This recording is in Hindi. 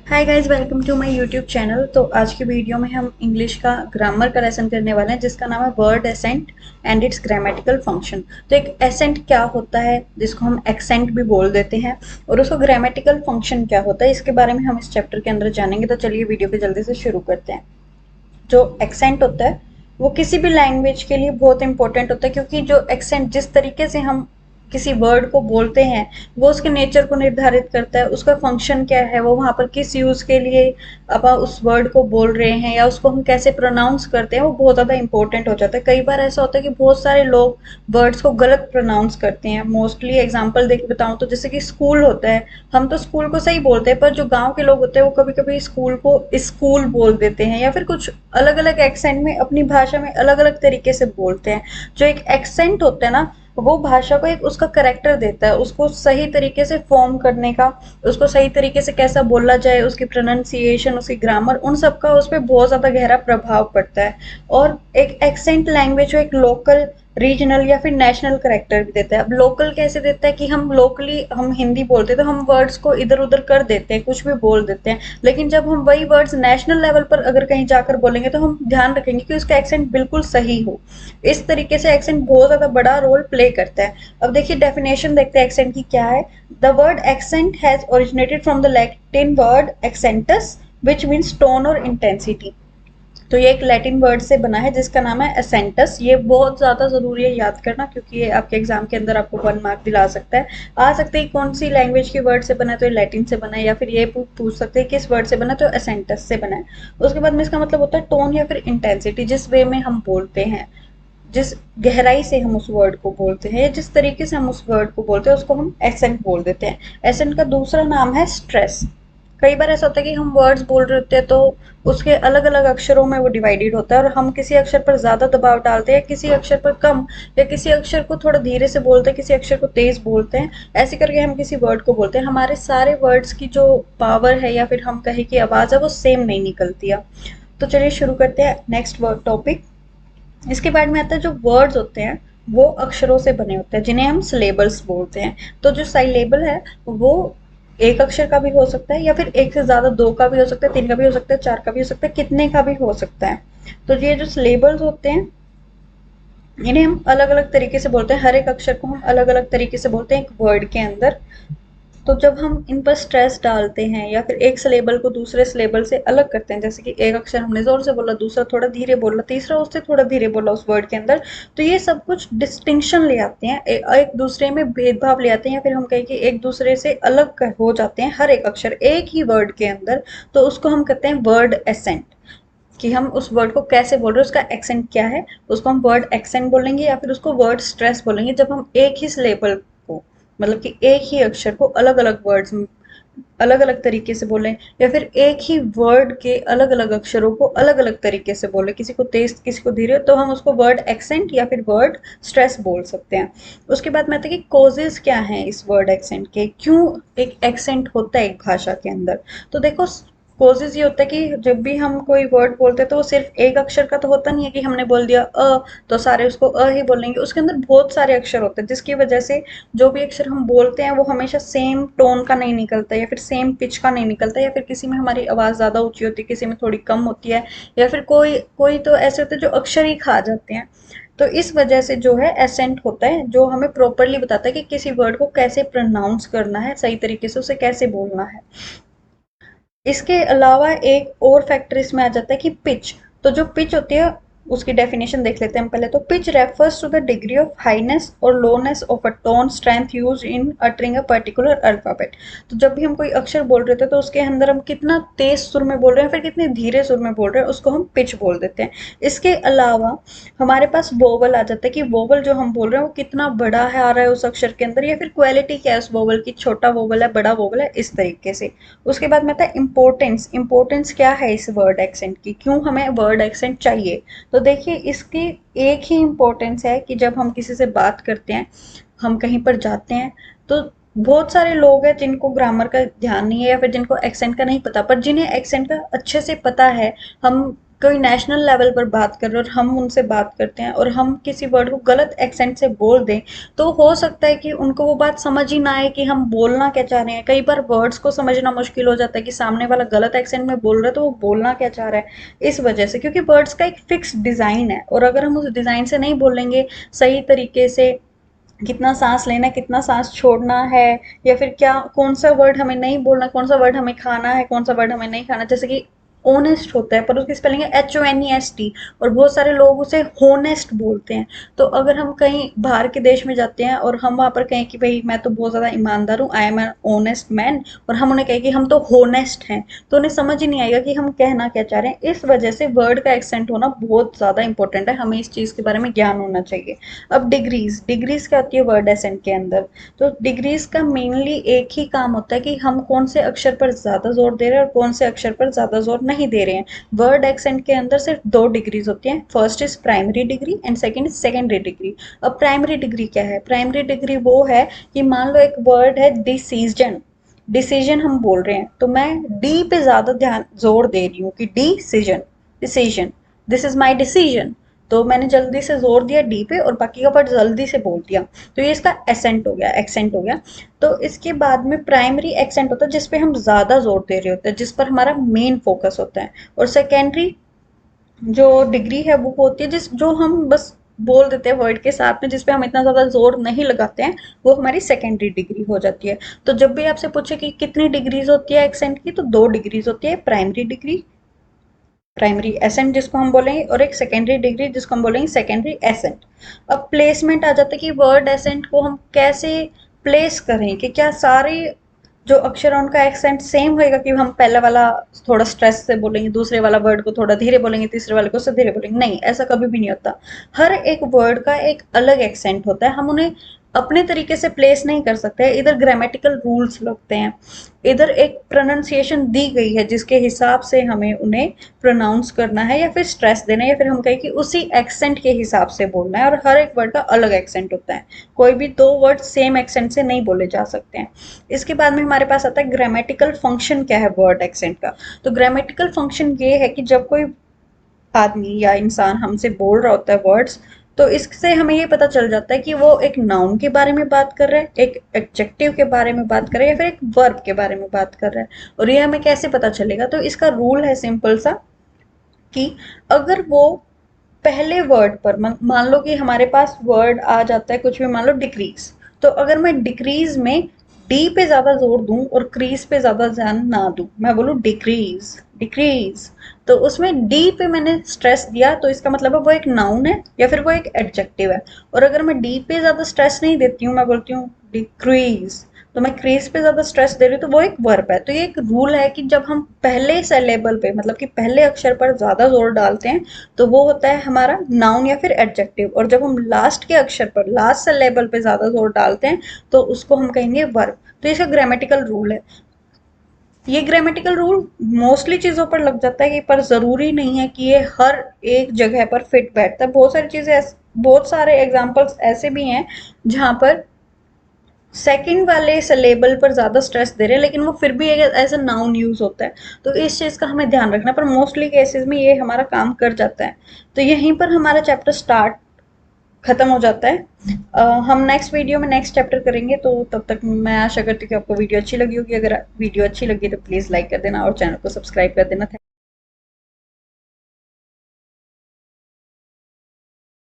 Hi guys, welcome to my YouTube channel. तो आज की वीडियो में हम इंग्लिश का ग्रामर का लेसन करने वाले हैं जिसका नाम है word accent and it's grammatical function. तो एक एसेंट क्या होता है, जिसको हम एक्सेंट भी बोल देते हैं, और उसको ग्रामेटिकल फंक्शन क्या होता है, इसके बारे में हम इस चैप्टर के अंदर जानेंगे। तो चलिए वीडियो को जल्दी से शुरू करते हैं। जो एक्सेंट होता है वो किसी भी लैंग्वेज के लिए बहुत इंपॉर्टेंट होता है, क्योंकि जो एक्सेंट जिस तरीके से हम किसी वर्ड को बोलते हैं वो उसके नेचर को निर्धारित करता है। उसका फंक्शन क्या है, वो वहाँ पर किस यूज के लिए अब उस वर्ड को बोल रहे हैं या उसको हम कैसे प्रोनाउंस करते हैं, वो बहुत ज़्यादा इंपॉर्टेंट हो जाता है। कई बार ऐसा होता है कि बहुत सारे लोग वर्ड्स को गलत प्रोनाउंस करते हैं। मोस्टली एग्जांपल देके बताऊं तो जैसे कि स्कूल होता है, हम तो स्कूल को सही बोलते हैं, पर जो गांव के लोग होते हैं वो कभी कभी स्कूल को स्कूल बोल देते हैं, या फिर कुछ अलग अलग एक्सेंट में अपनी भाषा में अलग अलग तरीके से बोलते हैं। जो एक एक्सेंट होता है ना, वो भाषा को एक उसका करेक्टर देता है, उसको सही तरीके से फॉर्म करने का, उसको सही तरीके से कैसा बोला जाए, उसकी प्रोनाउंसिएशन, उसकी ग्रामर, उन सब का उस पर बहुत ज़्यादा गहरा प्रभाव पड़ता है। और एक एक्सेंट लैंग्वेज को एक लोकल, रीजनल या फिर नेशनल करेक्टर भी देता है। अब लोकल कैसे देता है कि हम लोकली हम हिंदी बोलते हैं तो हम वर्ड्स को इधर उधर कर देते हैं, कुछ भी बोल देते हैं, लेकिन जब हम वही वर्ड्स नेशनल लेवल पर अगर कहीं जाकर बोलेंगे तो हम ध्यान रखेंगे कि उसका एक्सेंट बिल्कुल सही हो। इस तरीके से एक्सेंट बहुत ज्यादा बड़ा रोल प्ले करता है। अब देखिए डेफिनेशन देखते हैं एक्सेंट की क्या है। The word accent has originated from the Latin word accentus which means tone और इंटेंसिटी। तो ये एक लैटिन वर्ड से बना है जिसका नाम है एसेंटस। ये बहुत ज़्यादा ज़रूरी है याद करना, क्योंकि ये आपके एग्जाम के अंदर आपको 1 मार्क दिला सकता है। आ सकते हैं कौन सी लैंग्वेज के वर्ड से बना है, तो ये लैटिन से बना है, या फिर ये पूछ सकते हैं किस वर्ड से बना है, तो एसेंटस से बना है। उसके बाद में इसका मतलब होता है टोन या फिर इंटेंसिटी, जिस वे में हम बोलते हैं, जिस गहराई से हम उस वर्ड को बोलते हैं, जिस तरीके से हम उस वर्ड को बोलते हैं, उसको हम एसेंट बोल देते हैं। एसेंट का दूसरा नाम है स्ट्रेस। कई बार ऐसा होता है कि हम वर्ड्स बोल रहे होते हैं तो उसके अलग अलग अक्षरों में वो डिवाइडेड होता है, और हम किसी अक्षर पर ज्यादा दबाव डालते हैं, किसी अक्षर पर कम, या किसी अक्षर को थोड़ा धीरे से बोलते हैं, किसी अक्षर को तेज बोलते हैं। ऐसे करके हम किसी वर्ड को बोलते हैं। हमारे सारे वर्ड्स की जो पावर है या फिर हम कहें कि आवाज है, वो सेम नहीं निकलती है। तो चलिए शुरू करते हैं नेक्स्ट वर्ड टॉपिक। इसके बाद में आता है जो वर्ड्स होते हैं वो अक्षरों से बने होते हैं, जिन्हें हम सिलेबल्स बोलते हैं। तो जो सिलेबल है वो एक अक्षर का भी हो सकता है, या फिर एक से ज्यादा, दो का भी हो सकता है, तीन का भी हो सकता है, चार का भी हो सकता है, कितने का भी हो सकता है। तो ये जो सिलेबल्स होते हैं इन्हें हम अलग अलग तरीके से बोलते हैं। हर एक अक्षर को हम अलग अलग तरीके से बोलते हैं एक वर्ड के अंदर। तो जब हम इन पर स्ट्रेस डालते हैं या फिर एक सिलेबल को दूसरे सिलेबल से अलग करते हैं, जैसे कि एक अक्षर हमने जोर से बोला, दूसरा थोड़ा धीरे बोला, तीसरा उससे थोड़ा धीरे बोला उस वर्ड के अंदर, तो ये सब कुछ डिस्टिंक्शन ले आते हैं, एक दूसरे में भेदभाव ले आते हैं, या फिर हम कहें कि एक दूसरे से अलग हो जाते हैं हर एक अक्षर एक ही वर्ड के अंदर। तो उसको हम कहते हैं वर्ड एसेंट, कि हम उस वर्ड को कैसे बोल रहे हैं, उसका एक्सेंट क्या है, उसको हम वर्ड एक्सेंट बोलेंगे या फिर उसको वर्ड स्ट्रेस बोलेंगे। जब हम एक ही सिलेबल को, मतलब कि एक ही अक्षर को अलग अलग वर्ड्स में अलग अलग तरीके से बोलें, या फिर एक ही वर्ड के अलग अलग अक्षरों को अलग अलग तरीके से बोले, किसी को तेज किसी को धीरे, तो हम उसको वर्ड एक्सेंट या फिर वर्ड स्ट्रेस बोल सकते हैं। उसके बाद में आता है कि कॉजेज क्या हैं इस वर्ड एक्सेंट के, क्यों एक एक्सेंट होता है एक भाषा के अंदर। तो देखो, कोजेज ये होता है कि जब भी हम कोई वर्ड बोलते हैं तो वो सिर्फ एक अक्षर का तो होता नहीं है कि हमने बोल दिया तो सारे उसको ही बोलेंगे। उसके अंदर बहुत सारे अक्षर होते हैं, जिसकी वजह से जो भी अक्षर हम बोलते हैं वो हमेशा सेम टोन का नहीं निकलता, या फिर सेम पिच का नहीं निकलता, या फिर किसी में हमारी आवाज़ ज़्यादा ऊंची होती है, किसी में थोड़ी कम होती है, या फिर कोई कोई तो ऐसे होते हैं जो अक्षर ही खा जाते हैं। तो इस वजह से जो है एसेंट होता है, जो हमें प्रॉपरली बताता है कि किसी वर्ड को कैसे प्रोनाउंस करना है, सही तरीके से उसे कैसे बोलना है। इसके अलावा एक और फैक्टर इसमें आ जाता है कि पिच। तो जो पिच होती है उसकी डेफिनेशन देख लेते हैं हम पहले। तो pitch refers to the degree of highness और lowness of a tone strength use in uttering a particular alphabet. तो जब भी हम कोई अक्षर बोल रहे थे तो उसके अंदर हम कितना तेज सुर में बोल रहे हैं फिर कितने धीरे सुर में बोल रहे हैं, उसको हम पिच बोल देते हैं। इसके अलावा हमारे पास वोवल आ जाता है कि वोवल जो हम बोल रहे हैं वो कितना बड़ा है आ रहा है उस अक्षर के अंदर, या फिर क्वालिटी क्या है उस वोवल की, छोटा वोवल है, बड़ा वोवल है, इस तरीके से। उसके बाद में आता है इम्पोर्टेंस। इम्पोर्टेंस क्या है इस वर्ड एक्सेंट की, क्यों हमें वर्ड एक्सेंट चाहिए। तो देखिए इसकी एक ही इम्पोर्टेंस है कि जब हम किसी से बात करते हैं, हम कहीं पर जाते हैं, तो बहुत सारे लोग हैं जिनको ग्रामर का ध्यान नहीं है या फिर जिनको एक्सेंट का नहीं पता, पर जिन्हें एक्सेंट का अच्छे से पता है, हम कोई नेशनल लेवल पर बात कर रहे हैं और हम उनसे बात करते हैं और हम किसी वर्ड को गलत एक्सेंट से बोल दें, तो हो सकता है कि उनको वो बात समझ ही ना आए कि हम बोलना क्या चाह रहे हैं। कई बार वर्ड्स को समझना मुश्किल हो जाता है कि सामने वाला गलत एक्सेंट में बोल रहा है तो वो बोलना क्या चाह रहा है। इस वजह से, क्योंकि वर्ड्स का एक फिक्स डिज़ाइन है और अगर हम उस डिज़ाइन से नहीं बोलेंगे सही तरीके से, कितना सांस लेना है, कितना सांस छोड़ना है, या फिर क्या कौन सा वर्ड हमें नहीं बोलना, कौन सा वर्ड हमें खाना है, कौन सा वर्ड हमें नहीं खाना। जैसे कि ऑनेस्ट होता है पर उसकी स्पेलिंग है HONEST और बहुत सारे लोग उसे होनेस्ट बोलते हैं। तो अगर हम कहीं बाहर के देश में जाते हैं और हम वहाँ पर कहें कि भाई मैं तो बहुत ज़्यादा ईमानदार हूँ, I am an honest man, और हम उन्हें कहें कि हम तो होनेस्ट हैं, तो उन्हें समझ ही नहीं आएगा कि हम कहना क्या चाह रहे हैं। इस वजह से वर्ड का एक्सेंट होना बहुत ज़्यादा इंपॉर्टेंट है, हमें इस चीज़ के बारे में ज्ञान होना चाहिए। अब डिग्रीज, डिग्रीज क्या होती है वर्ड एसेंट के अंदर? तो डिग्रीज का मेनली एक ही काम होता है कि हम कौन से अक्षर पर ज्यादा जोर दे रहे हैं और कौन से अक्षर पर ज्यादा जोर नहीं दे रहे हैं। वर्ड एक्सेंट के अंदर सिर्फ दो डिग्रीज होती हैं, first is primary decree and second is secondary degree. अब प्राइमरी डिग्री क्या है? प्राइमरी डिग्री वो है कि मान लो एक वर्ड है डिसीजन, डिसीजन हम बोल रहे हैं तो मैं डी पे ज्यादा ध्यान जोर दे रही हूँ कि decision, decision, this is my decision. तो मैंने जल्दी से जोर दिया डी पे और बाकी का वर्ड जल्दी से बोल दिया, तो ये इसका एसेंट हो गया, एक्सेंट हो गया। तो इसके बाद में प्राइमरी एक्सेंट होता है जिस पे हम ज्यादा जोर दे रहे होते हैं, जिस पर हमारा मेन फोकस होता है। और सेकेंडरी जो डिग्री है वो होती है जिस जो हम बस बोल देते हैं वर्ड के साथ में, जिसपे हम इतना ज्यादा जोर नहीं लगाते हैं, वो हमारी सेकेंडरी डिग्री हो जाती है। तो जब भी आपसे पूछे कि कितनी डिग्रीज होती है एक्सेंट की, तो दो डिग्रीज होती है, प्राइमरी डिग्री, प्राइमरी एसेंट जिसको हम बोलेंगे, और एक सेकेंडरी डिग्री जिसको हम बोलेंगे सेकेंडरी एसेंट। अब प्लेसमेंट आ जाता है कि वर्ड एसेंट को हम कैसे प्लेस करें, कि क्या सारे जो अक्षर है उनका एक्सेंट सेम होएगा, कि हम पहला वाला थोड़ा स्ट्रेस से बोलेंगे, दूसरे वाला वर्ड को थोड़ा धीरे बोलेंगे, तीसरे वाले को उससे धीरे बोलेंगे। नहीं, ऐसा कभी भी नहीं होता। हर एक वर्ड का एक अलग एक्सेंट होता है, हम उन्हें अपने तरीके से प्लेस नहीं कर सकते। इधर ग्रामेटिकल रूल्स लगते हैं, इधर एक प्रोनाउंसिएशन दी गई है जिसके हिसाब से हमें उन्हें प्रोनाउंस करना है या फिर स्ट्रेस देना है, या फिर हम कहें कि उसी एक्सेंट के हिसाब से बोलना है। और हर एक वर्ड का अलग एक्सेंट होता है, कोई भी दो वर्ड सेम एक्सेंट से नहीं बोले जा सकते हैं। इसके बाद में हमारे पास आता है ग्रामेटिकल फंक्शन। क्या है वर्ड एक्सेंट का? तो ग्रामेटिकल फंक्शन ये है कि जब कोई आदमी या इंसान हमसे बोल रहा होता है वर्ड्स, तो इससे हमें ये पता चल जाता है कि वो एक नाउन के बारे में बात कर रहा है, एक एडजेक्टिव के बारे में बात कर रहा है, या फिर एक वर्ब के बारे में बात कर रहा है। और ये हमें कैसे पता चलेगा? तो इसका रूल है सिंपल सा, कि अगर वो पहले वर्ड पर मान लो कि हमारे पास वर्ड आ जाता है कुछ भी, मान लो डिक्रीज, तो अगर मैं डिक्रीज में डी पे ज्यादा जोर दूं और क्रीज पे ज्यादा ध्यान ना दूं, मैं बोलूं डिक्रीज, डिक्रीज, तो उसमें डी पे मैंने स्ट्रेस दिया, तो इसका मतलब है वो एक नाउन है या फिर वो एक एडजेक्टिव है। और अगर मैं डी पे ज्यादा स्ट्रेस नहीं देती हूँ, मैं बोलती हूँ डिक्रीज, तो मैं क्रीज पे ज्यादा स्ट्रेस दे रही हूँ, तो वो एक वर्ब है। तो ये एक रूल है कि जब हम पहले सेलेबल पे, मतलब कि पहले अक्षर पर ज्यादा जोर डालते हैं, तो वो होता है हमारा नाउन या फिर एडजेक्टिव, और जब हम लास्ट के अक्षर पर, लास्ट सेलेबल पे ज्यादा जोर डालते हैं, तो उसको हम कहेंगे वर्ब। तो इसका ग्रामेटिकल रूल है। ये ग्रामेटिकल रूल मोस्टली चीजों पर लग जाता है कि, पर जरूरी नहीं है कि ये हर एक जगह पर फिट बैठता है। बहुत सारी चीजें, बहुत सारे एग्जाम्पल्स ऐसे भी हैं जहां पर सेकंड वाले सिलेबल पर ज्यादा स्ट्रेस दे रहे हैं, लेकिन वो फिर भी एज अ नाउन यूज होता है। तो इस चीज का हमें ध्यान रखना है, पर मोस्टली केसेस में ये हमारा काम कर जाता है। तो यहीं पर हमारा चैप्टर स्टार्ट खत्म हो जाता है। हम नेक्स्ट वीडियो में नेक्स्ट चैप्टर करेंगे, तो तब तक मैं आशा करती हूँ कि आपको वीडियो अच्छी लगी होगी। अगर वीडियो अच्छी लगी तो प्लीज लाइक कर देना और चैनल को सब्सक्राइब कर देना।